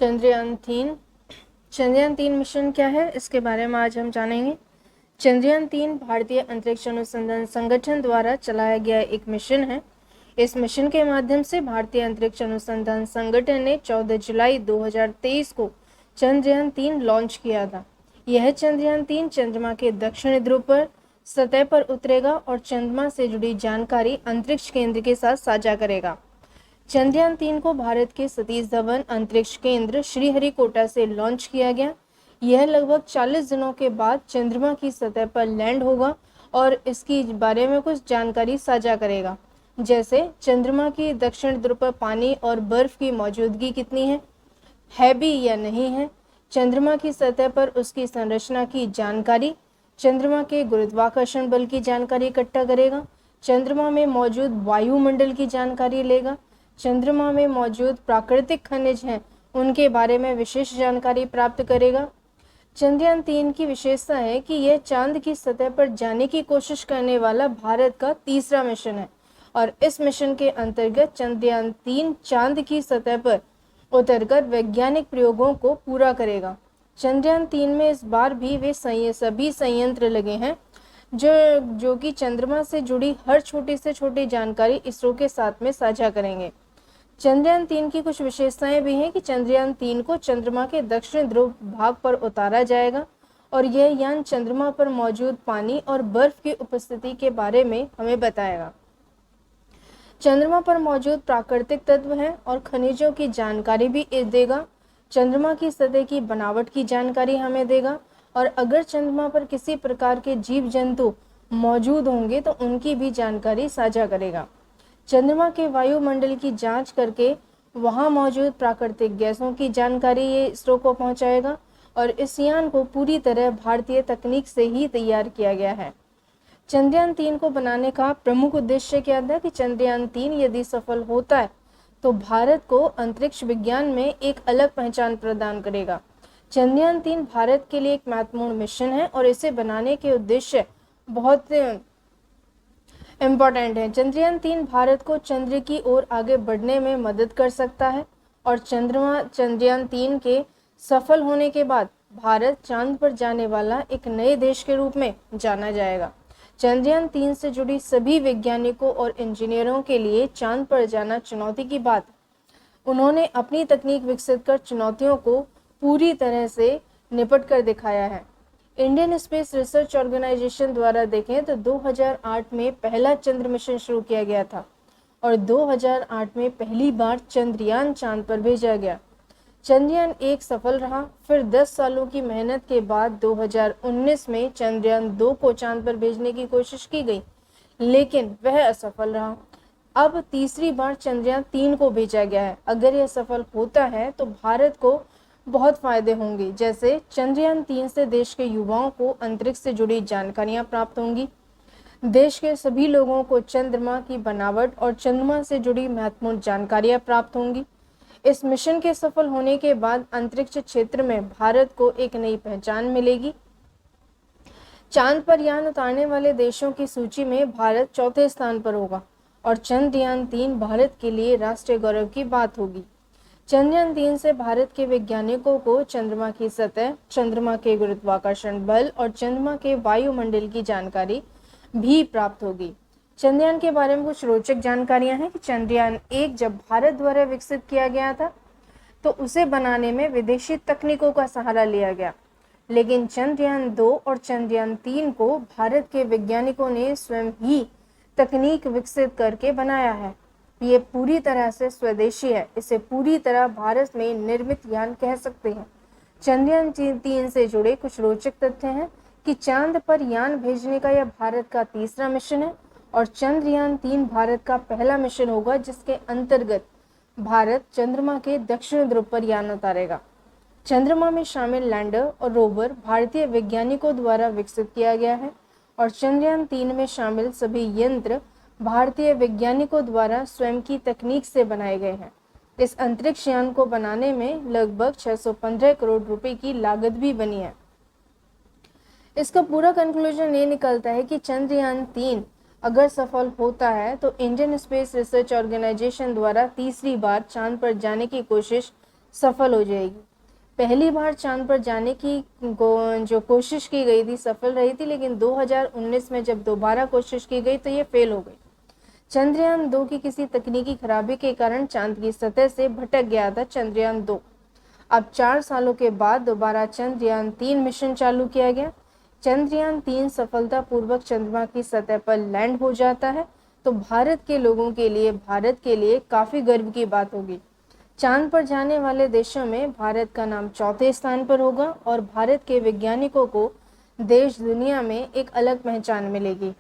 Chandrayaan 3 mission क्या है, इसके बारे में आज हम जानेंगे। चंद्रयान 3 भारतीय अंतरिक्ष अनुसंधान संगठन द्वारा चलाया गया एक मिशन है। इस मिशन के माध्यम से भारतीय अंतरिक्ष अनुसंधान संगठन ने 14 जुलाई 2023 को चंद्रयान 3 लॉन्च किया था। यह चंद्रयान 3 चंद्रमा के दक्षिणी ध्रुव पर सतह पर उतरेगा और चंद्रमा से जुड़ी जानकारी अंतरिक्ष केंद्र के साथ साझा करेगा। चंद्रयान 3 को भारत के सतीश धवन अंतरिक्ष केंद्र श्रीहरिकोटा से लॉन्च किया गया। यह लगभग 40 दिनों के बाद चंद्रमा की सतह पर लैंड होगा और इसके बारे में कुछ जानकारी साझा करेगा, जैसे चंद्रमा की दक्षिण ध्रुव पर पानी और बर्फ की मौजूदगी कितनी है भी या नहीं है, चंद्रमा की सतह पर उसकी संरचना की जानकारी, चंद्रमा के गुरुत्वाकर्षण बल की जानकारी इकट्ठा करेगा, चंद्रमा में मौजूद वायुमंडल की जानकारी लेगा, चंद्रमा में मौजूद प्राकृतिक खनिज हैं उनके बारे में विशेष जानकारी प्राप्त करेगा। चंद्रयान 3 की विशेषता है कि यह चांद की सतह पर जाने की कोशिश करने वाला भारत का तीसरा मिशन है और इस मिशन के अंतर्गत चंद्रयान 3 चांद की सतह पर उतरकर वैज्ञानिक प्रयोगों को पूरा करेगा। चंद्रयान 3 में इस बार भी वे सभी संयंत्र लगे हैं जो कि चंद्रमा से जुड़ी हर छोटी से छोटी जानकारी इसरो के साथ में साझा करेंगे। चंद्रयान 3 की कुछ विशेषताएं भी हैं कि चंद्रयान 3 को चंद्रमा के दक्षिण ध्रुव भाग पर उतारा जाएगा और यह यान चंद्रमा पर मौजूद पानी और बर्फ की उपस्थिति के बारे में हमें बताएगा। चंद्रमा पर मौजूद प्राकृतिक तत्व हैं और खनिजों की जानकारी भी देगा। चंद्रमा की सतह की बनावट की जानकारी हमें देगा और अगर चंद्रमा पर किसी प्रकार के जीव जंतु मौजूद होंगे तो उनकी भी जानकारी साझा करेगा। चंद्रमा के वायुमंडल की जांच करके वहां मौजूद प्राकृतिक गैसों की जानकारी ये इसरो को पहुंचाएगा और इस यान को पूरी तरह भारतीय तकनीक से ही तैयार किया गया है। चंद्रयान 3 को बनाने का प्रमुख उद्देश्य क्या था कि चंद्रयान 3 यदि सफल होता है तो भारत को अंतरिक्ष विज्ञान में एक अलग पहचान प्रदान करेगा। चंद्रयान 3 भारत के लिए एक महत्वपूर्ण मिशन है और इसे बनाने के उद्देश्य बहुत इम्पोर्टेंट है। चंद्रयान 3 भारत को चंद्र की ओर आगे बढ़ने में मदद कर सकता है और चंद्रयान 3 के सफल होने के बाद भारत चांद पर जाने वाला एक नए देश के रूप में जाना जाएगा। चंद्रयान 3 से जुड़ी सभी वैज्ञानिकों और इंजीनियरों के लिए चांद पर जाना चुनौती की बात। उन्होंने अपनी तकनीक विकसित कर चुनौतियों को पूरी तरह से निपट कर दिखाया है। इंडियन स्पेस रिसर्च ऑर्गेनाइजेशन द्वारा देखें तो 2008 में पहला चंद्र मिशन शुरू किया गया था और 2008 में पहली बार चंद्रयान चांद पर भेजा गया। चंद्रयान 1 सफल रहा, फिर 10 सालों की मेहनत के बाद 2019 में चंद्रयान 2 को चांद पर भेजने की कोशिश की गई, लेकिन वह असफल रहा। अब तीसरी बार चंद्रयान 3 को भेजा गया है। अगर यह सफल होता है तो भारत को बहुत फायदे होंगे, जैसे चंद्रयान 3 से देश के युवाओं को अंतरिक्ष से जुड़ी जानकारियां प्राप्त होंगी। देश के सभी लोगों को चंद्रमा की बनावट और चंद्रमा से जुड़ी महत्वपूर्ण जानकारियां प्राप्त होंगी। इस मिशन के सफल होने के बाद अंतरिक्ष क्षेत्र में भारत को एक नई पहचान मिलेगी। चांद पर यान उतारने वाले देशों की सूची में भारत चौथे स्थान पर होगा और चंद्रयान 3 भारत के लिए राष्ट्रीय गौरव की बात होगी। चंद्रयान 3 से भारत के वैज्ञानिकों को चंद्रमा की सतह, चंद्रमा के गुरुत्वाकर्षण बल और चंद्रमा के वायुमंडल की जानकारी भी प्राप्त होगी। चंद्रयान के बारे में कुछ रोचक जानकारियां हैं कि चंद्रयान 1 जब भारत द्वारा विकसित किया गया था तो उसे बनाने में विदेशी तकनीकों का सहारा लिया गया, लेकिन चंद्रयान 2 और चंद्रयान 3 को भारत के वैज्ञानिकों ने स्वयं ही तकनीक विकसित करके बनाया है। ये पूरी तरह से स्वदेशी है, इसे पूरी तरह भारत में निर्मित यान कह सकते हैं। चंद्रयान 3 से जुड़े कुछ रोचक तथ्य हैं कि चांद पर यान भेजने का यह भारत का तीसरा मिशन है और चंद्रयान 3 भारत का पहला मिशन होगा जिसके अंतर्गत भारत चंद्रमा के दक्षिण ध्रुव पर यान उतारेगा। चंद्रमा में शामिल लैंडर और रोवर भारतीय वैज्ञानिकों द्वारा विकसित किया गया है और चंद्रयान 3 में शामिल सभी यंत्र भारतीय वैज्ञानिकों द्वारा स्वयं की तकनीक से बनाए गए हैं। इस अंतरिक्ष यान को बनाने में लगभग 615 करोड़ रुपए की लागत भी बनी है। इसका पूरा कंक्लूजन ये निकलता है कि चंद्रयान 3 अगर सफल होता है तो इंडियन स्पेस रिसर्च ऑर्गेनाइजेशन द्वारा तीसरी बार चांद पर जाने की कोशिश सफल हो जाएगी। पहली बार चांद पर जाने की जो कोशिश की गई थी सफल रही थी, लेकिन 2019 में जब दोबारा कोशिश की गई तो ये फेल हो गई। चंद्रयान 2 की किसी तकनीकी खराबी के कारण चांद की सतह से भटक गया था चंद्रयान 2। अब 4 सालों के बाद दोबारा चंद्रयान 3 मिशन चालू किया गया। चंद्रयान 3 सफलतापूर्वक चंद्रमा की सतह पर लैंड हो जाता है तो भारत के लोगों के लिए, भारत के लिए काफी गर्व की बात होगी। चांद पर जाने वाले देशों में भारत का नाम चौथे स्थान पर होगा और भारत के वैज्ञानिकों को देश दुनिया में एक अलग पहचान मिलेगी।